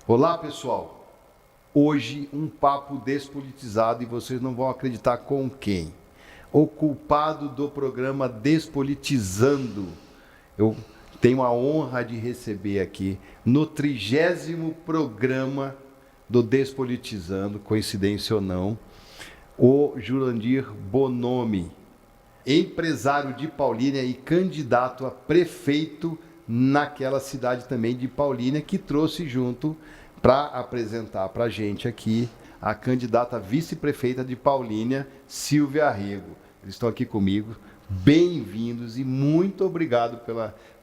Olá, pessoal. Hoje um papo despolitizado e vocês não vão acreditar com quem. O culpado do programa Despolitizando. Eu tenho a honra de receber aqui no 30º programa do Despolitizando, coincidência ou não, o Jurandir Bonomi, empresário de Paulínia e candidato a prefeito naquela cidade também de Paulínia, que trouxe junto para apresentar para a gente aqui a candidata vice-prefeita de Paulínia, Silvia Rego. Eles estão aqui comigo, bem-vindos e muito obrigado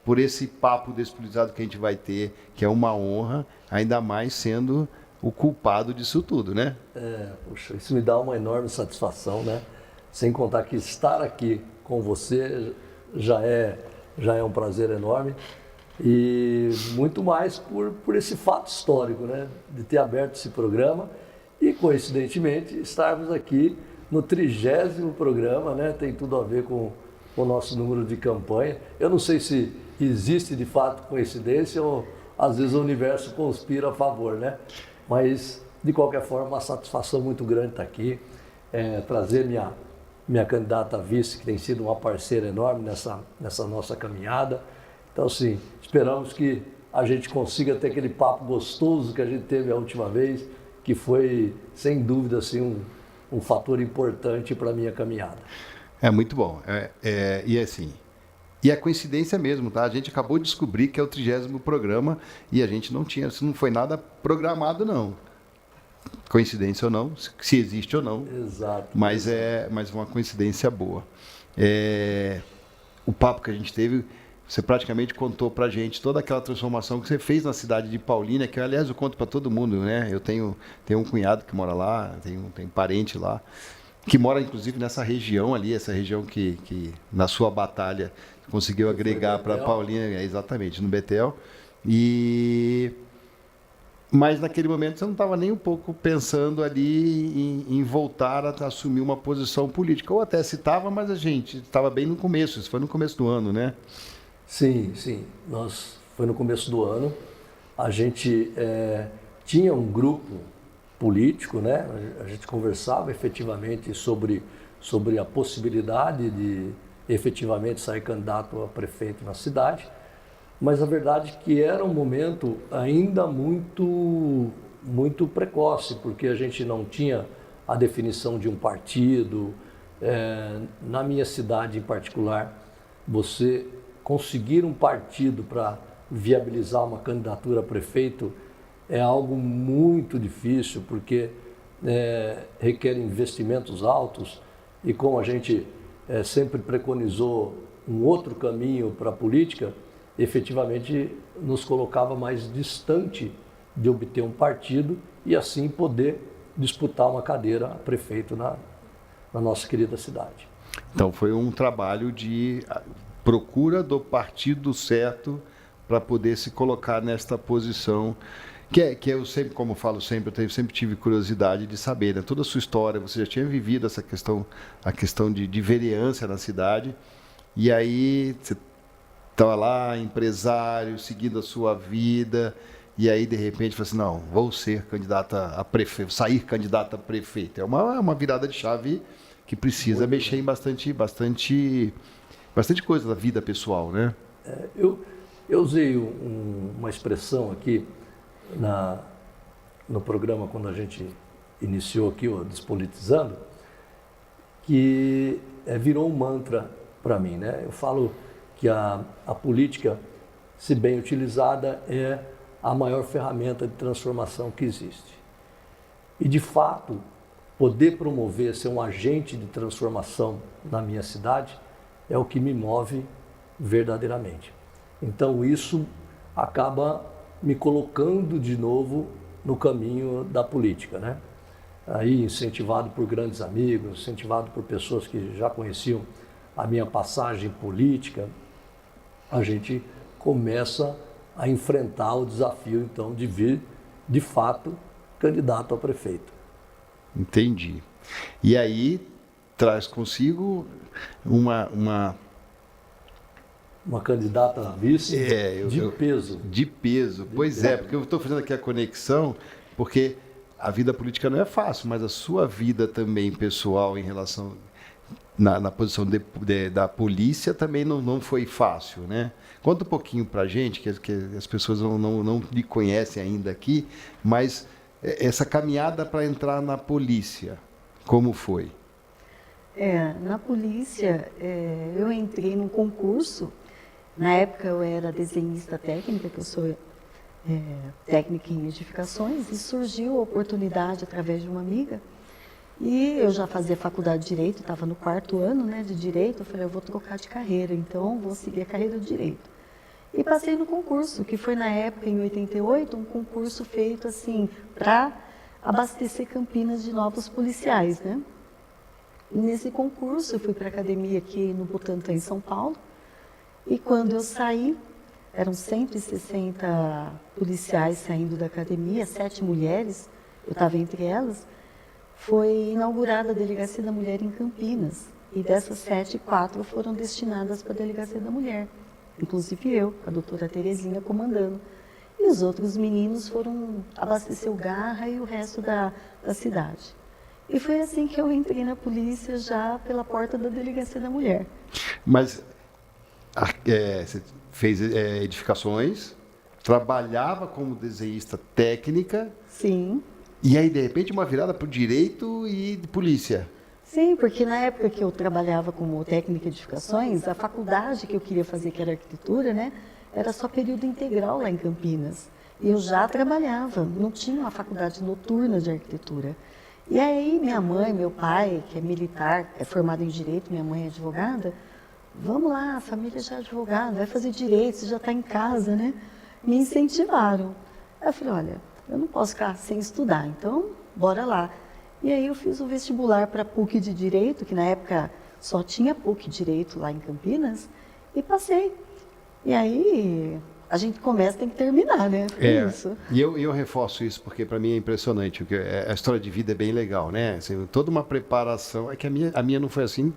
por esse papo despolitizado que a gente vai ter, que é uma honra, ainda mais sendo o culpado disso tudo, né? Puxa, isso me dá uma enorme satisfação, né? Sem contar que estar aqui com você já é um prazer enorme. E muito mais por esse fato histórico, né? De ter aberto esse programa e, coincidentemente, estarmos aqui no 30º programa, né? Tem tudo a ver com o nosso número de campanha. Eu não sei se existe de fato coincidência ou às vezes o universo conspira a favor, né? Mas, de qualquer forma, uma satisfação muito grande estar aqui, trazer minha candidata a vice, que tem sido uma parceira enorme nessa nossa caminhada. Então, assim, esperamos que a gente consiga ter aquele papo gostoso que a gente teve a última vez, que foi, sem dúvida, assim, um fator importante para a minha caminhada. É muito bom. E assim, e é coincidência mesmo, tá? A gente acabou de descobrir que é o 30º programa e a gente não tinha, isso não foi nada programado, não. Coincidência ou não, se existe ou não. Exato. Mas é uma coincidência boa. O papo que a gente teve, você praticamente contou pra gente toda aquela transformação que você fez na cidade de Paulínia, que aliás eu conto para todo mundo, né? Eu tenho um cunhado que mora lá, tenho parente lá, que mora inclusive nessa região ali, essa região que na sua batalha conseguiu agregar para Paulínia, exatamente, no Betel. Mas naquele momento você não estava nem um pouco pensando ali em voltar a assumir uma posição política. Ou até se estava, mas a gente estava bem no começo, isso foi no começo do ano, né? Sim. Foi no começo do ano. A gente tinha um grupo político, né? A gente conversava efetivamente sobre a possibilidade de efetivamente sair candidato a prefeito na cidade, mas a verdade é que era um momento ainda muito precoce, porque a gente não tinha a definição de um partido. Na minha cidade em particular, você conseguir um partido para viabilizar uma candidatura a prefeito é algo muito difícil, porque requer investimentos altos e como a gente sempre preconizou um outro caminho para a política, efetivamente nos colocava mais distante de obter um partido e assim poder disputar uma cadeira a prefeito na nossa querida cidade. Então foi um trabalho de procura do partido certo para poder se colocar nesta posição, que eu sempre, como eu falo sempre, eu sempre tive curiosidade de saber, né? Toda a sua história, você já tinha vivido essa questão, a questão de vereança na cidade, e aí você estava lá, empresário, seguindo a sua vida, e aí de repente falou assim, não, vou ser candidata a prefeito, sair candidata a prefeito. É uma virada de chave que precisa mexer em bastante coisa da vida pessoal, né? Eu usei uma expressão aqui no programa quando a gente iniciou aqui o Despolitizando, que virou um mantra para mim, né? Eu falo que a política, se bem utilizada, é a maior ferramenta de transformação que existe. E, de fato, poder promover, ser um agente de transformação na minha cidade é o que me move verdadeiramente. Então, isso acaba me colocando de novo no caminho da política, né? Aí, incentivado por grandes amigos, incentivado por pessoas que já conheciam a minha passagem política, a gente começa a enfrentar o desafio, então, de vir, de fato, candidato a prefeito. Entendi. E aí traz consigo uma candidata a vice de peso. De peso, pois é, porque eu estou fazendo aqui a conexão, porque a vida política não é fácil, mas a sua vida também pessoal em relação na posição da polícia também não foi fácil, né? Conta um pouquinho para a gente, que as pessoas não lhe conhecem ainda aqui, mas essa caminhada para entrar na polícia, como foi? Na polícia, eu entrei num concurso. Na época eu era desenhista técnica, que eu sou técnica em edificações, e surgiu a oportunidade através de uma amiga. E eu já fazia faculdade de Direito, estava no 4º ano, né, de Direito. Eu falei, eu vou trocar de carreira, então vou seguir a carreira de Direito. E passei no concurso, que foi na época, em 88, um concurso feito assim para abastecer Campinas de novos policiais, né? E nesse concurso eu fui para a academia aqui no Butantã, em São Paulo. E quando eu saí, eram 160 policiais saindo da academia, 7 mulheres, eu estava entre elas. Foi inaugurada a Delegacia da Mulher em Campinas. E dessas 7, 4 foram destinadas para a Delegacia da Mulher. Inclusive eu, a doutora Terezinha, comandando. E os outros meninos foram abastecer o Garra e o resto da cidade. E foi assim que eu entrei na polícia, já pela porta da Delegacia da Mulher. Mas você fez edificações, trabalhava como desenhista técnica. Sim. E aí, de repente, uma virada para o direito e de polícia. Sim, porque na época que eu trabalhava como técnica de edificações, a faculdade que eu queria fazer, que era arquitetura, né, era só período integral lá em Campinas. E eu já trabalhava, não tinha uma faculdade noturna de arquitetura. E aí minha mãe, meu pai, que é militar, é formado em Direito, minha mãe é advogada, vamos lá, a família já é advogada, vai fazer Direito, você já está em casa, né? Me incentivaram. Aí eu falei, olha, eu não posso ficar sem estudar, então bora lá. E aí eu fiz o vestibular para PUC de Direito, que na época só tinha PUC Direito lá em Campinas, e passei. E aí a gente começa, tem que terminar, né? Isso. E eu reforço isso porque para mim é impressionante, porque a história de vida é bem legal, né? Assim, toda uma preparação, é que a minha não foi assim,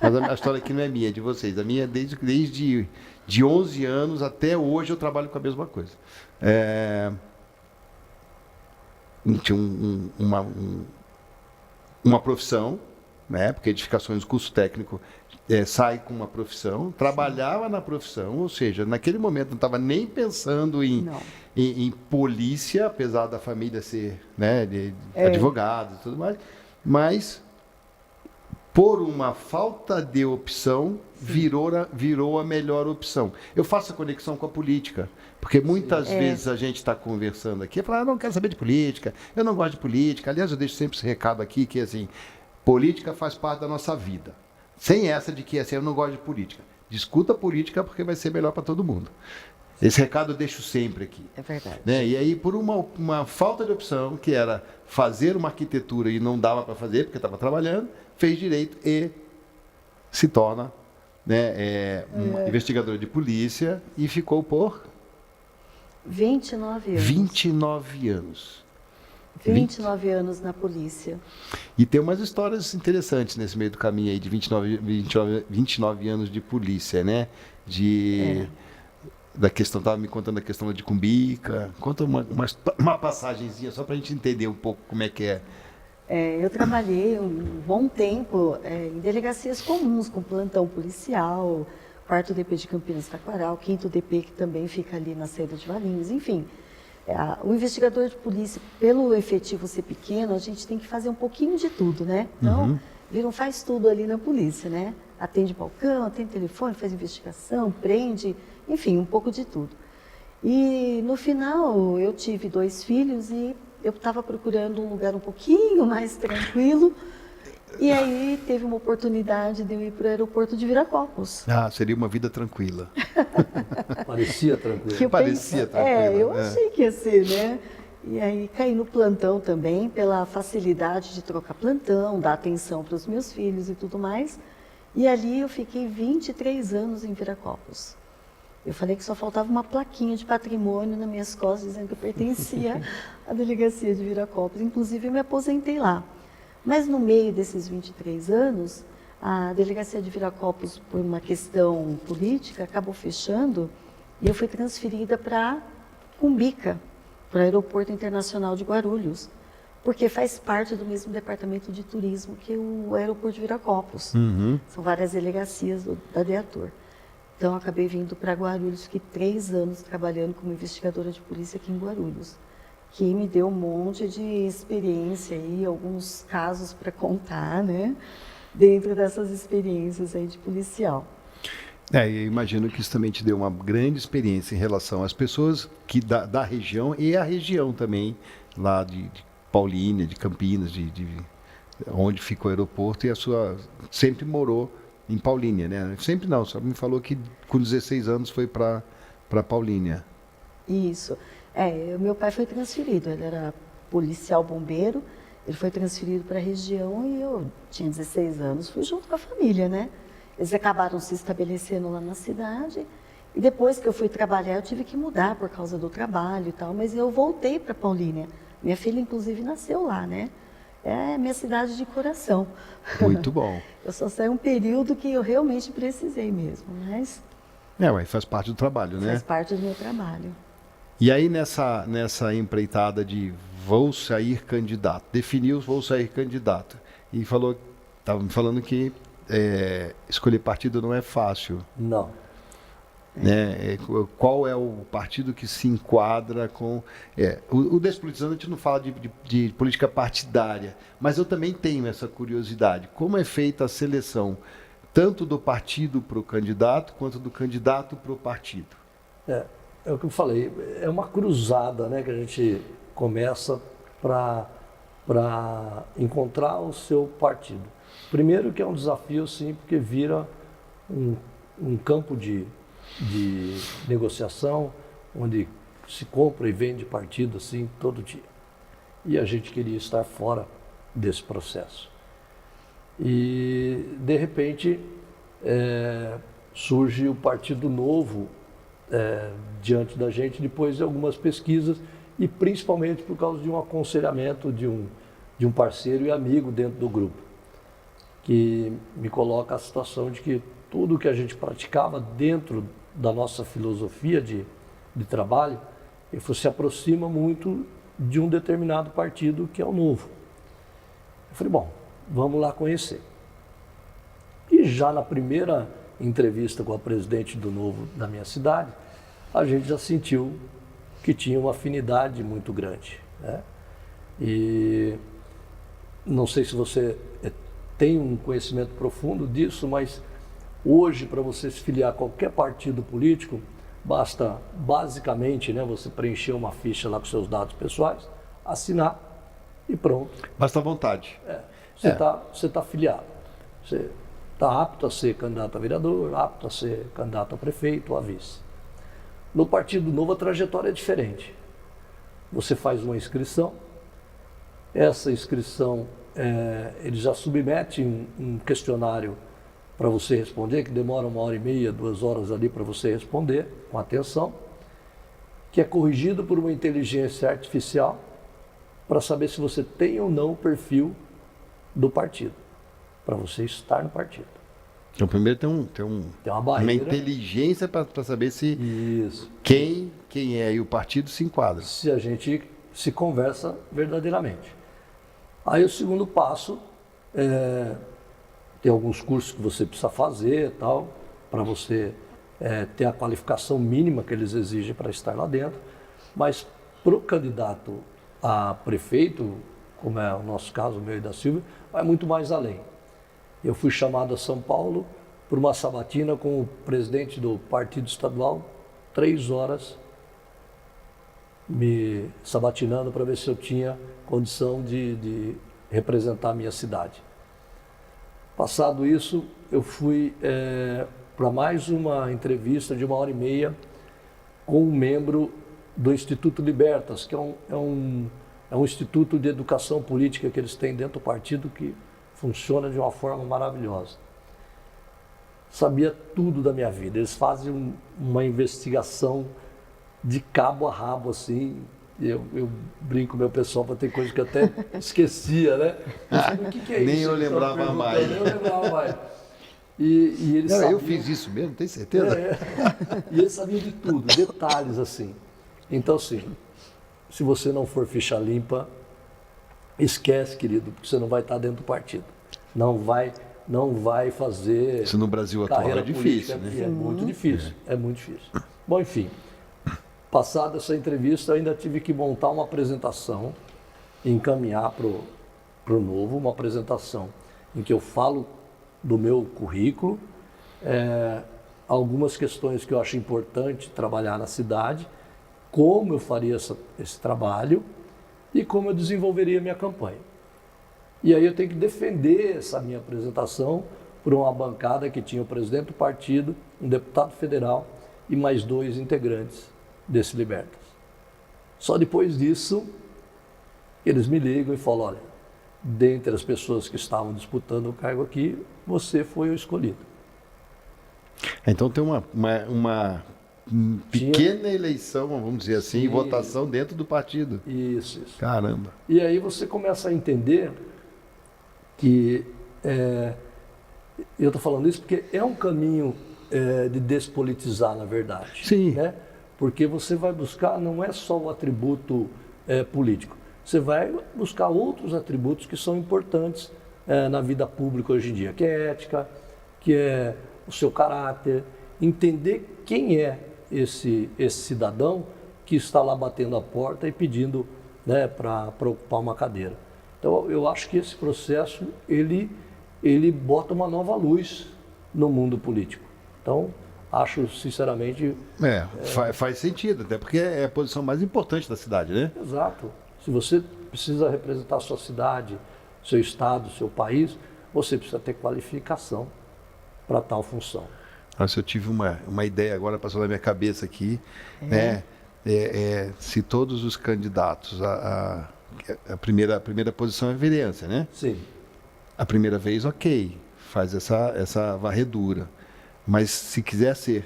mas a história aqui não é minha, é de vocês. A minha é desde de 11 anos até hoje eu trabalho com a mesma coisa. Tinha uma profissão, né? Porque edificações, curso técnico, sai com uma profissão, trabalhava na profissão, ou seja, naquele momento não estava nem pensando em polícia, apesar da família ser, né, de advogados e tudo mais, mas por uma falta de opção, virou a melhor opção. Eu faço a conexão com a política, porque muitas vezes a gente está conversando aqui e fala, não quero saber de política, eu não gosto de política. Aliás, eu deixo sempre esse recado aqui, que assim, política faz parte da nossa vida. Sem essa de que assim, eu não gosto de política. Discuta política porque vai ser melhor para todo mundo. Esse recado eu deixo sempre aqui. É verdade. Né? E aí, por uma falta de opção, que era fazer uma arquitetura e não dava para fazer, porque estava trabalhando, fez direito e se torna, né, investigador de polícia e ficou por 29 anos. 29 anos. 29 anos na polícia. E tem umas histórias interessantes nesse meio do caminho aí de 29 anos de polícia, né? Da questão, estava me contando a questão de Cumbica. Conta uma passagenzinha só para a gente entender um pouco como é que é. Eu trabalhei um bom tempo em delegacias comuns, com plantão policial, 4º DP de Campinas Taquaral, 5º DP que também fica ali na Seda de Valinhos, enfim. O investigador de polícia, pelo efetivo ser pequeno, a gente tem que fazer um pouquinho de tudo, né? Então, ele não faz tudo ali na polícia, né? Atende balcão, atende telefone, faz investigação, prende, enfim, um pouco de tudo. E no final, eu tive 2 filhos e eu estava procurando um lugar um pouquinho mais tranquilo. E aí teve uma oportunidade de eu ir para o aeroporto de Viracopos. Seria uma vida tranquila. Parecia tranquila. Parecia tranquila. Eu achei que ia ser, né? E aí caí no plantão também, pela facilidade de trocar plantão, dar atenção para os meus filhos e tudo mais. E ali eu fiquei 23 anos em Viracopos. Eu falei que só faltava uma plaquinha de patrimônio nas minhas costas, dizendo que eu pertencia à delegacia de Viracopos. Inclusive, eu me aposentei lá. Mas no meio desses 23 anos, a delegacia de Viracopos, por uma questão política, acabou fechando e eu fui transferida para Cumbica, para o Aeroporto Internacional de Guarulhos, porque faz parte do mesmo departamento de turismo que o Aeroporto de Viracopos. São várias delegacias da DEATOR. Então, eu acabei vindo para Guarulhos, fiquei 3 anos trabalhando como investigadora de polícia aqui em Guarulhos, que me deu um monte de experiência aí, alguns casos para contar, né? Dentro dessas experiências aí de policial. Eu imagino que isso também te deu uma grande experiência em relação às pessoas que da região e a região também, lá de Paulínia, de Campinas, de onde fica o aeroporto, e a sua sempre morou em Paulínia, né? Sempre não, só me falou que com 16 anos foi para Paulínia. Isso. Meu pai foi transferido, ele era policial bombeiro, ele foi transferido para a região e eu tinha 16 anos, fui junto com a família, né? Eles acabaram se estabelecendo lá na cidade e depois que eu fui trabalhar eu tive que mudar por causa do trabalho e tal, mas eu voltei para Paulínia. Minha filha, inclusive, nasceu lá, né? É minha cidade de coração. Muito bom. Eu só saí um período que eu realmente precisei mesmo, mas... Faz parte do trabalho, né? Faz parte do meu trabalho. E aí, nessa empreitada de vou sair candidato, definiu vou sair candidato, e estava me falando que escolher partido não é fácil. Não. Né? Qual é o partido que se enquadra com... O Despolitizando, a gente não fala de política partidária, mas eu também tenho essa curiosidade. Como é feita a seleção, tanto do partido para o candidato, quanto do candidato para o partido? É o que eu falei, é uma cruzada, né, que a gente começa para encontrar o seu partido. Primeiro que é um desafio, sim, porque vira um campo de negociação, onde se compra e vende partido assim todo dia. E a gente queria estar fora desse processo. E, de repente, surge o Partido Novo diante da gente, depois de algumas pesquisas, e principalmente por causa de um aconselhamento de um parceiro e amigo dentro do grupo, que me coloca a situação de que tudo que a gente praticava dentro da nossa filosofia de trabalho, se aproxima muito de um determinado partido que é o Novo. Eu falei, bom, vamos lá conhecer. E já na primeira entrevista com a presidente do Novo da minha cidade, a gente já sentiu que tinha uma afinidade muito grande, né? E não sei se você tem um conhecimento profundo disso, mas hoje, para você se filiar a qualquer partido político, basta basicamente, né, você preencher uma ficha lá com seus dados pessoais, assinar e pronto. Basta a vontade. Você tá filiado. Você está apto a ser candidato a vereador, apto a ser candidato a prefeito ou a vice. No Partido Novo a trajetória é diferente. Você faz uma inscrição, essa inscrição ele já submete um questionário para você responder, que demora 1h30, 2 horas ali para você responder com atenção, que é corrigido por uma inteligência artificial para saber se você tem ou não o perfil do partido, para você estar no partido. Então, primeiro tem uma barreira, uma inteligência para saber se isso, quem é e o partido se enquadra. Se a gente se conversa verdadeiramente. Aí o segundo passo tem alguns cursos que você precisa fazer, tal, para você ter a qualificação mínima que eles exigem para estar lá dentro. Mas para o candidato a prefeito, como é o nosso caso, o meu e da Silvia, vai muito mais além. Eu fui chamado a São Paulo por uma sabatina com o presidente do partido estadual, 3 horas, me sabatinando para ver se eu tinha condição de representar a minha cidade. Passado isso, eu fui para mais uma entrevista de 1h30 com um membro do Instituto Libertas, que é um instituto de educação política que eles têm dentro do partido, que funciona de uma forma maravilhosa. Sabia tudo da minha vida. Eles fazem uma investigação de cabo a rabo, assim, Eu brinco com o meu pessoal para ter coisa que eu até esquecia, né? Eu falei, o que é Nem isso? eu que estão lembrava perguntando? mais. Nem eu lembrava mais. E eles Não, eu sabiam, fiz isso mesmo, tem certeza? e eles sabiam de tudo, detalhes assim. Então, assim, se você não for ficha limpa, esquece, querido, porque você não vai estar dentro do partido. Não vai fazer Isso no Brasil atual carreira é difícil, política, né? É muito difícil, é muito difícil. Bom, enfim, passada essa entrevista, eu ainda tive que montar uma apresentação e encaminhar para o Novo, uma apresentação em que eu falo do meu currículo, algumas questões que eu acho importante trabalhar na cidade, como eu faria esse trabalho e como eu desenvolveria a minha campanha. E aí eu tenho que defender essa minha apresentação por uma bancada que tinha o presidente do partido, um deputado federal e mais 2 integrantes desse Libertas. Só depois disso, eles me ligam e falam, olha, dentre as pessoas que estavam disputando o cargo aqui, você foi o escolhido. Então tem uma pequena eleição, vamos dizer assim, Sim. votação dentro do partido. Isso. Caramba. E aí você começa a entender que, eu estou falando isso porque é um caminho de despolitizar, na verdade. Sim. Né? Porque você vai buscar, não é só o atributo político, você vai buscar outros atributos que são importantes na vida pública hoje em dia, que é ética, que é o seu caráter, entender quem é esse cidadão que está lá batendo a porta e pedindo, né, para ocupar uma cadeira. Então, eu acho que esse processo, ele bota uma nova luz no mundo político. Então, acho, sinceramente... Faz sentido, até porque é a posição mais importante da cidade, né? Exato. Se você precisa representar a sua cidade, seu estado, seu país, você precisa ter qualificação para tal função. Nossa, eu tive uma ideia agora, passou na minha cabeça aqui, né? Se todos os candidatos, a primeira posição é vereança, né? Sim. A primeira vez, ok, faz essa varredura. Mas se quiser ser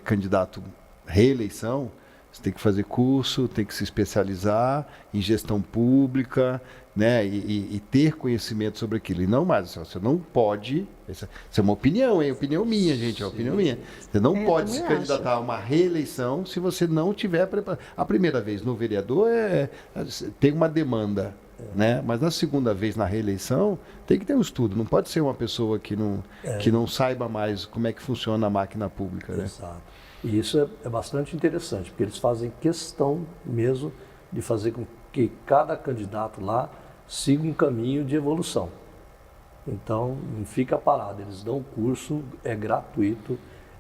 candidato reeleição, você tem que fazer curso, tem que se especializar em gestão pública, né? E ter conhecimento sobre aquilo. E não mais, você não pode... Isso é uma opinião, hein? Opinião minha, gente, é uma opinião minha. Você não pode se candidatar a uma reeleição se você não tiver preparado. A primeira vez no vereador tem uma demanda, né? Mas na segunda vez na reeleição tem que ter um estudo. Não pode ser uma pessoa que não saiba mais como é que funciona a máquina pública, né? Exato. E isso é bastante interessante, porque eles fazem questão mesmo de fazer com que cada candidato lá siga um caminho de evolução. Então, não fica parado, eles dão curso, é gratuito,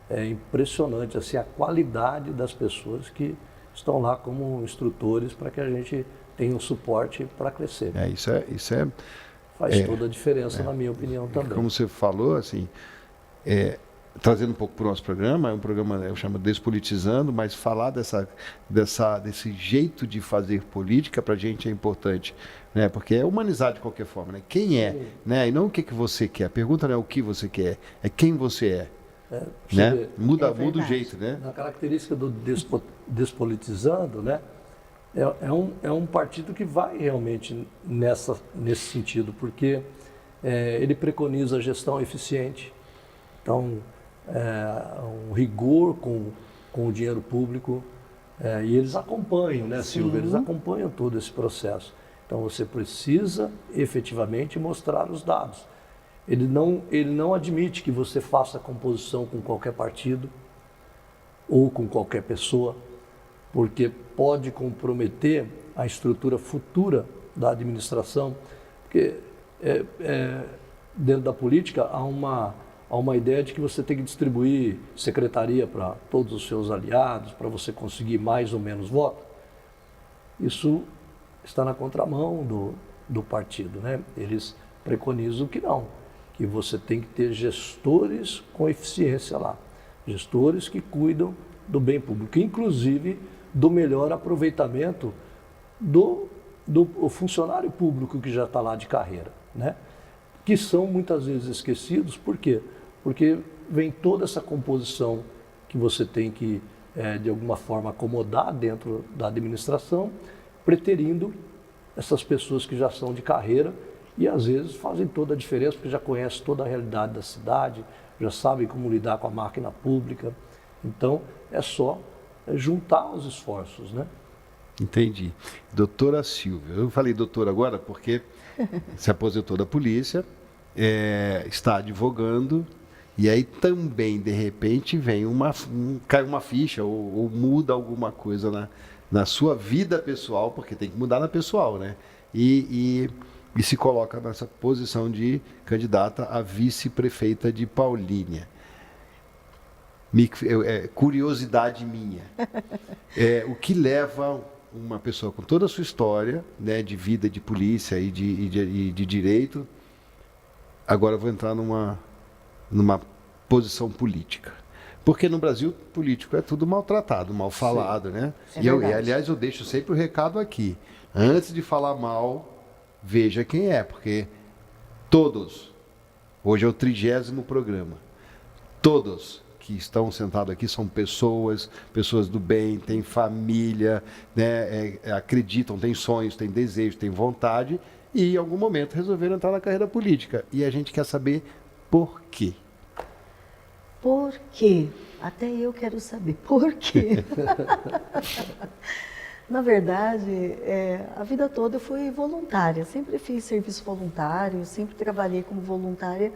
é impressionante assim, a qualidade das pessoas que estão lá como instrutores para que a gente tenha um suporte para crescer. Isso é Faz toda a diferença, na minha opinião, também. Como você falou, assim, trazendo um pouco para o nosso programa, é um programa, eu chamo Despolitizando, mas falar desse jeito de fazer política para a gente é importante, né? Porque é humanizar de qualquer forma, né? Quem é, né? E não o que você quer. A pergunta não é o que você quer, é quem você é. Né? Muda o jeito, né? Na característica do Despolitizando, né? É um partido que vai realmente nesse sentido, porque ele preconiza a gestão eficiente, então um rigor com o dinheiro público, e eles acompanham, né, Silvia? Eles acompanham todo esse processo. Então você precisa efetivamente mostrar os dados. Ele não admite que você faça composição com qualquer partido ou com qualquer pessoa, porque pode comprometer a estrutura futura da administração, porque dentro da política há uma ideia de que você tem que distribuir secretaria para todos os seus aliados, para você conseguir mais ou menos voto. Isso está na contramão do partido, né? Eles preconizam que não, que você tem que ter gestores com eficiência lá, gestores que cuidam do bem público, inclusive do melhor aproveitamento do funcionário público que já está lá de carreira, né? Que são muitas vezes esquecidos. Por quê? Porque vem toda essa composição que você tem que de alguma forma acomodar dentro da administração, preterindo essas pessoas que já são de carreira e às vezes fazem toda a diferença, porque já conhecem toda a realidade da cidade, já sabem como lidar com a máquina pública. Então, é só juntar os esforços, né? Entendi. Doutora Silvia, eu falei doutora agora porque se aposentou da polícia, está advogando, e aí também, de repente, vem cai uma ficha ou muda alguma coisa na sua vida pessoal, porque tem que mudar na pessoal, né? E se coloca nessa posição de candidata a vice-prefeita de Paulínia. Curiosidade minha. O que leva uma pessoa com toda a sua história, né, de vida, de polícia e de direito, agora eu vou entrar numa posição política. Porque no Brasil, político é tudo maltratado, mal falado, né? E aliás, eu deixo sempre o recado aqui. Antes de falar mal, veja quem é, porque todos, hoje é o 30º programa, todos que estão sentados aqui são pessoas do bem, têm família, né, acreditam, têm sonhos, têm desejos, têm vontade e em algum momento resolveram entrar na carreira política. E a gente quer saber por quê. Por quê? Até eu quero saber por quê. Na verdade, a vida toda eu fui voluntária, sempre fiz serviço voluntário, sempre trabalhei como voluntária.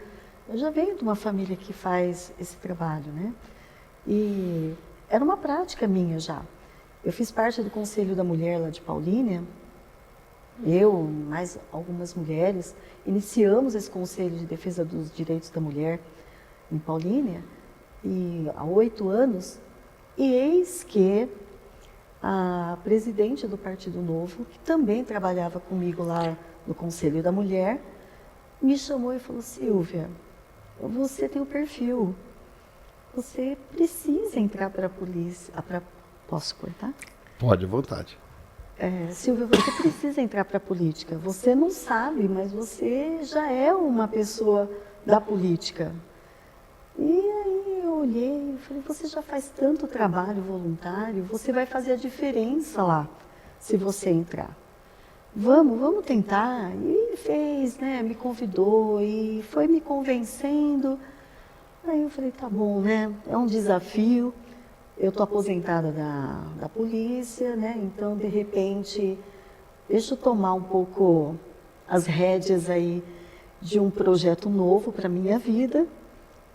Eu já venho de uma família que faz esse trabalho, né? E era uma prática minha já. Eu fiz parte do Conselho da Mulher lá de Paulínia. Eu, mais algumas mulheres, iniciamos esse Conselho de Defesa dos Direitos da Mulher em Paulínia há 8 anos. E eis que a presidente do Partido Novo, que também trabalhava comigo lá no Conselho da Mulher, me chamou e falou: Silvia, você tem o perfil, você precisa entrar para a polícia. Posso cortar? Pode, à vontade. Silvia, você precisa entrar para a política. Você não sabe, mas você já é uma pessoa da política. E aí eu olhei e falei: você já faz tanto trabalho voluntário, você vai fazer a diferença lá, se você entrar. Vamos tentar. E fez, né? Me convidou e foi me convencendo. Aí eu falei: tá bom, né? É um desafio. Eu estou aposentada da polícia, né? Então, de repente, deixa eu tomar um pouco as rédeas aí de um projeto novo para a minha vida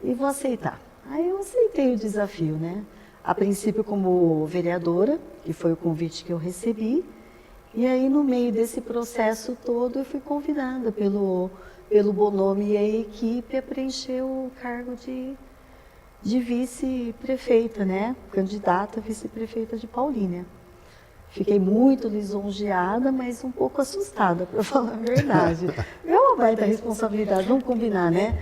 e vou aceitar. Aí eu aceitei o desafio, né? A princípio como vereadora, que foi o convite que eu recebi. E aí, no meio desse processo todo, eu fui convidada pelo Bonomi e a equipe a preencher o cargo de vice-prefeita, né? Candidata a vice-prefeita de Paulínia. Fiquei muito lisonjeada, mas um pouco assustada, para falar a verdade. É uma baita responsabilidade, vamos combinar, né?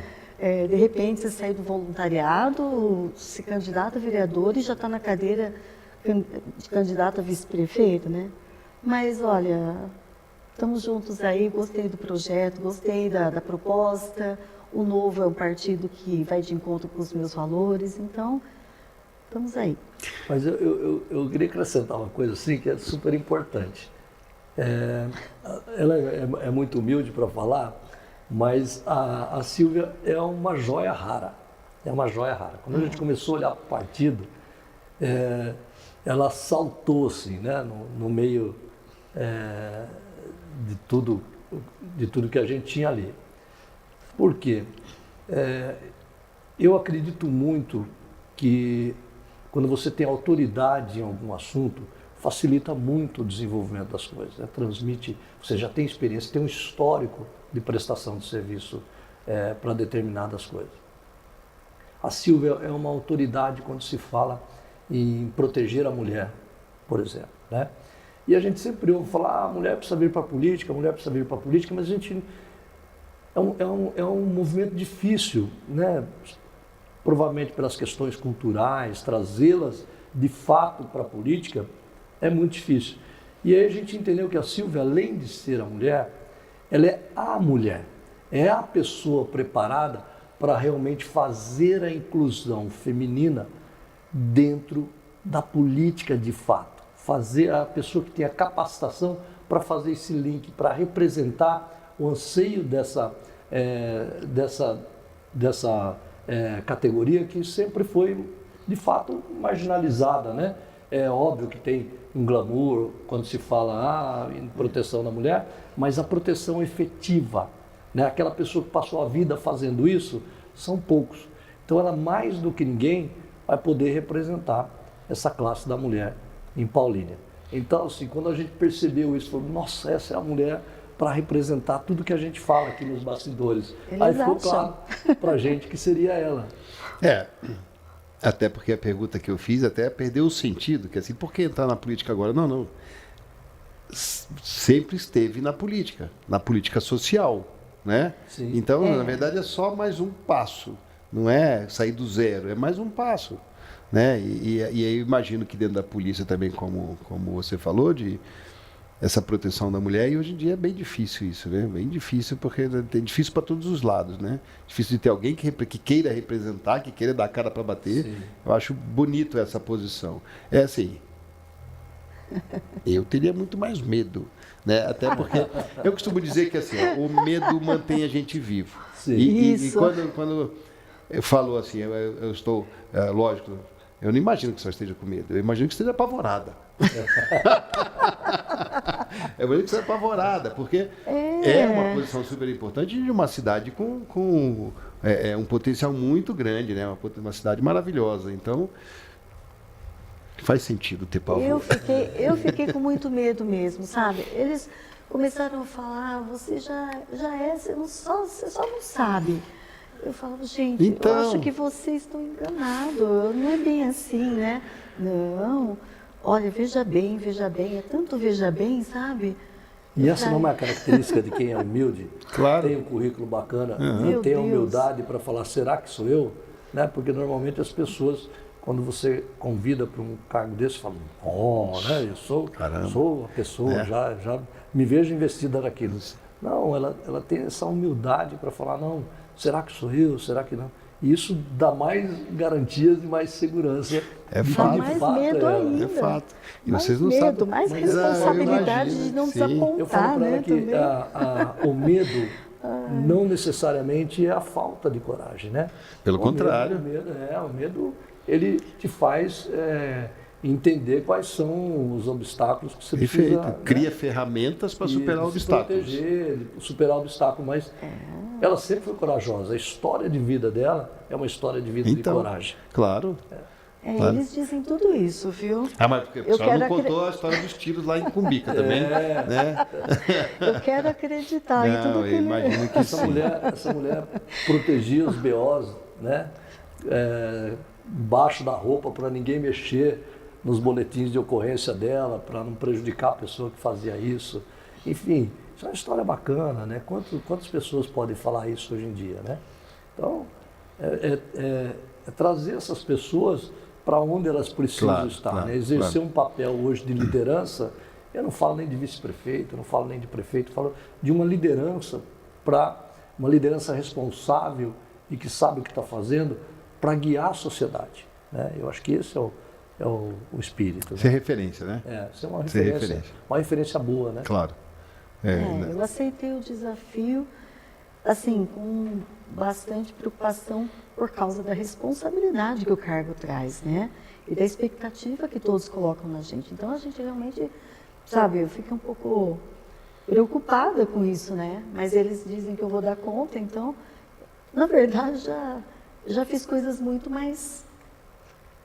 De repente, você sai do voluntariado, se candidata a vereador e já está na cadeira de candidata a vice-prefeito, né? Mas, olha, estamos juntos aí, gostei do projeto, gostei da proposta. O Novo é um partido que vai de encontro com os meus valores, então, estamos aí. Mas eu queria acrescentar uma coisa assim que é super importante. Ela é muito humilde para falar, mas a Silvia é uma joia rara. É uma joia rara. Quando a gente começou a olhar para o partido, ela saltou assim, né, no meio de tudo que a gente tinha ali. Por quê? Eu acredito muito que quando você tem autoridade em algum assunto, facilita muito o desenvolvimento das coisas, né? Transmite, você já tem experiência, tem um histórico de prestação de serviço para determinadas coisas. A Silvia é uma autoridade quando se fala em proteger a mulher, por exemplo, né? E a gente sempre ouve falar: a mulher precisa vir para a política, a mulher precisa vir para a política, mas a gente é um movimento difícil, né? Provavelmente pelas questões culturais, trazê-las de fato para a política é muito difícil. E aí a gente entendeu que a Silvia, além de ser a mulher, ela é a mulher, é a pessoa preparada para realmente fazer a inclusão feminina dentro da política de fato. Fazer a pessoa que tem a capacitação para fazer esse link, para representar o anseio dessa categoria que sempre foi, de fato, marginalizada, né? É óbvio que tem um glamour quando se fala em proteção da mulher, mas a proteção efetiva, né? Aquela pessoa que passou a vida fazendo isso, são poucos. Então ela, mais do que ninguém, vai poder representar essa classe da mulher em Paulínia. Então, assim, quando a gente percebeu isso, falou, nossa, essa é a mulher para representar tudo que a gente fala aqui nos bastidores. Aí ficou claro para a gente que seria ela. Até porque a pergunta que eu fiz até perdeu o sentido, que assim, por que entrar na política agora? Não. Sempre esteve na política social, né? Sim. Então, na verdade, é só mais um passo, não é sair do zero, é mais um passo, né? E aí eu imagino que dentro da polícia também, como você falou, de essa proteção da mulher, e hoje em dia é bem difícil isso, né? Bem difícil, porque é difícil para todos os lados, né? Difícil de ter alguém que queira representar, que queira dar a cara para bater. Sim. Eu acho bonito essa posição. É assim, eu teria muito mais medo, né? Até porque eu costumo dizer que assim, o medo mantém a gente vivo. Sim. E quando eu falo assim, eu estou, lógico, eu não imagino que você esteja com medo, eu imagino que você esteja apavorada. Eu imagino que você esteja apavorada, porque é uma posição super importante de uma cidade com um potencial muito grande, né? Uma cidade maravilhosa. Então, faz sentido ter pavor. Eu fiquei com muito medo mesmo, sabe? Eles começaram a falar, você já é, você só não sabe. Eu falava, gente, então, eu acho que vocês estão enganados, não é bem assim, né? Não, olha, veja bem, é tanto veja bem, sabe? E essa não é uma característica de quem é humilde? Claro. Tem um currículo bacana, tem a humildade para falar, será que sou eu? Né? Porque normalmente as pessoas, quando você convida para um cargo desse, falam, né? Eu sou a pessoa, já me vejo investida naquilo. Não, ela tem essa humildade para falar, não, será que sou eu? Será que não? E isso dá mais garantias e mais segurança. É fato. Mais medo ainda. É fato. E mais vocês não medo, sabem. mais responsabilidade de não desapontar, eu falo para ela né? que o medo não necessariamente é a falta de coragem, né? Pelo contrário. O medo ele te faz entender quais são os obstáculos que você precisa. Perfeito. Cria ferramentas para superar obstáculos. Proteger, superar obstáculos, mas ela sempre foi corajosa. A história de vida dela é uma história de vida de coragem. Claro. Claro. Eles dizem tudo isso, viu? Mas porque a senhora não contou a história dos tiros lá em Cumbica também, né? Eu quero acreditar em tudo que imagino que essa mulher protegia os BOs, né? Embaixo da roupa para ninguém mexer nos boletins de ocorrência dela, para não prejudicar a pessoa que fazia isso. Enfim, isso é uma história bacana, né? Quantas pessoas podem falar isso hoje em dia, né? Então, é trazer essas pessoas para onde elas precisam estar, né? Exercer um papel hoje de liderança. Eu não falo nem de vice-prefeito, eu não falo nem de prefeito, eu falo de uma liderança uma liderança responsável e que sabe o que está fazendo para guiar a sociedade, né? Eu acho que esse é o espírito. Né? Ser referência, né? Ser uma referência, uma referência boa, né? Claro. Eu aceitei o desafio, assim, com bastante preocupação por causa da responsabilidade que o cargo traz, né? E da expectativa que todos colocam na gente. Então, a gente realmente, sabe, eu fico um pouco preocupada com isso, né? Mas eles dizem que eu vou dar conta, então, na verdade, já fiz coisas muito mais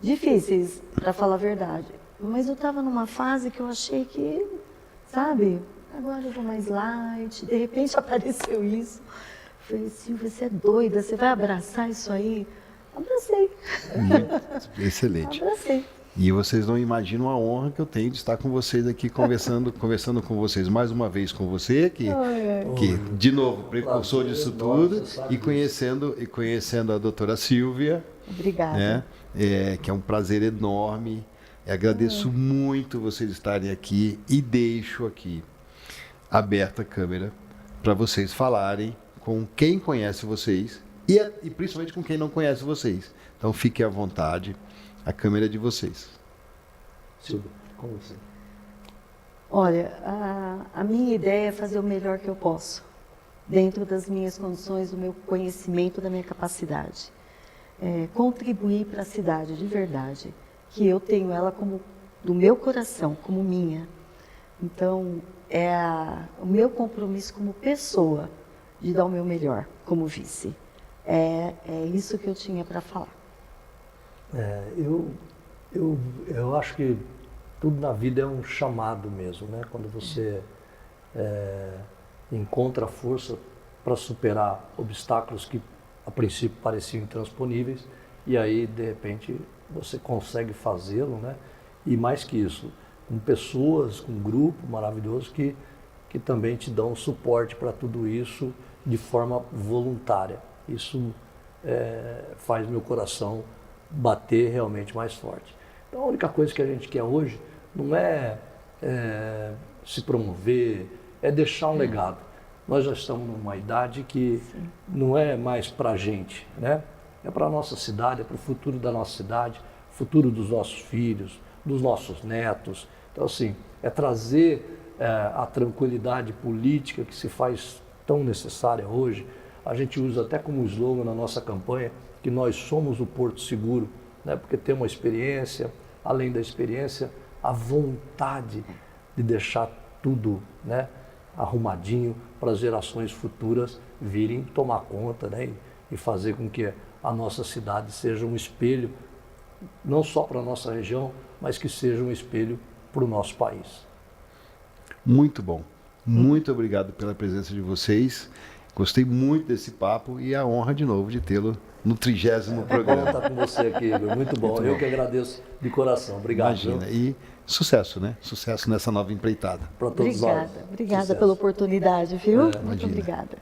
difíceis, para falar a verdade. Mas eu estava numa fase que eu achei que, sabe, agora eu vou mais light, de repente apareceu isso. Falei, Silvia, você é doida, você vai abraçar isso aí? Abracei. Excelente. Abracei. E vocês não imaginam a honra que eu tenho de estar com vocês aqui, conversando com vocês mais uma vez com você, que de novo, precursor disso tudo, e conhecendo a doutora Silvia. Obrigada. Né? Que é um prazer enorme. Agradeço muito vocês estarem aqui e deixo aqui aberta a câmera para vocês falarem com quem conhece vocês e principalmente com quem não conhece vocês. Então fiquem à vontade, a câmera é de vocês. Silvia, com você. Olha, a minha ideia é fazer o melhor que eu posso, dentro das minhas condições, do meu conhecimento, da minha capacidade. Contribuir para a cidade, de verdade, que eu tenho ela como do meu coração, como minha. Então, o meu compromisso como pessoa de dar o meu melhor como vice. É isso que eu tinha para falar. Eu acho que tudo na vida é um chamado mesmo, né? Quando você encontra força para superar obstáculos que a princípio pareciam intransponíveis e aí de repente você consegue fazê-lo, né? E mais que isso, com pessoas, com um grupo maravilhoso que também te dão suporte para tudo isso de forma voluntária. Isso faz meu coração bater realmente mais forte. Então a única coisa que a gente quer hoje não é se promover, é deixar um legado. Nós já estamos numa idade que não é mais para a gente, né? É para a nossa cidade, é para o futuro da nossa cidade, futuro dos nossos filhos, dos nossos netos. Então, assim, é trazer a tranquilidade política que se faz tão necessária hoje. A gente usa até como slogan na nossa campanha que nós somos o Porto Seguro, né? Porque tem uma experiência, além da experiência, a vontade de deixar tudo, né, arrumadinho para as gerações futuras virem tomar conta, né, e fazer com que a nossa cidade seja um espelho, não só para a nossa região, mas que seja um espelho para o nosso país. Muito bom. Muito obrigado pela presença de vocês. Gostei muito desse papo e a honra de novo de tê-lo no 30º programa. Bom estar com você aqui, Igor. Muito bom. Eu que agradeço de coração. Obrigado. Imagina. E sucesso, né? Sucesso nessa nova empreitada. Para todos nós. Obrigada Sucesso. pela oportunidade, viu? Muito Imagina. obrigada.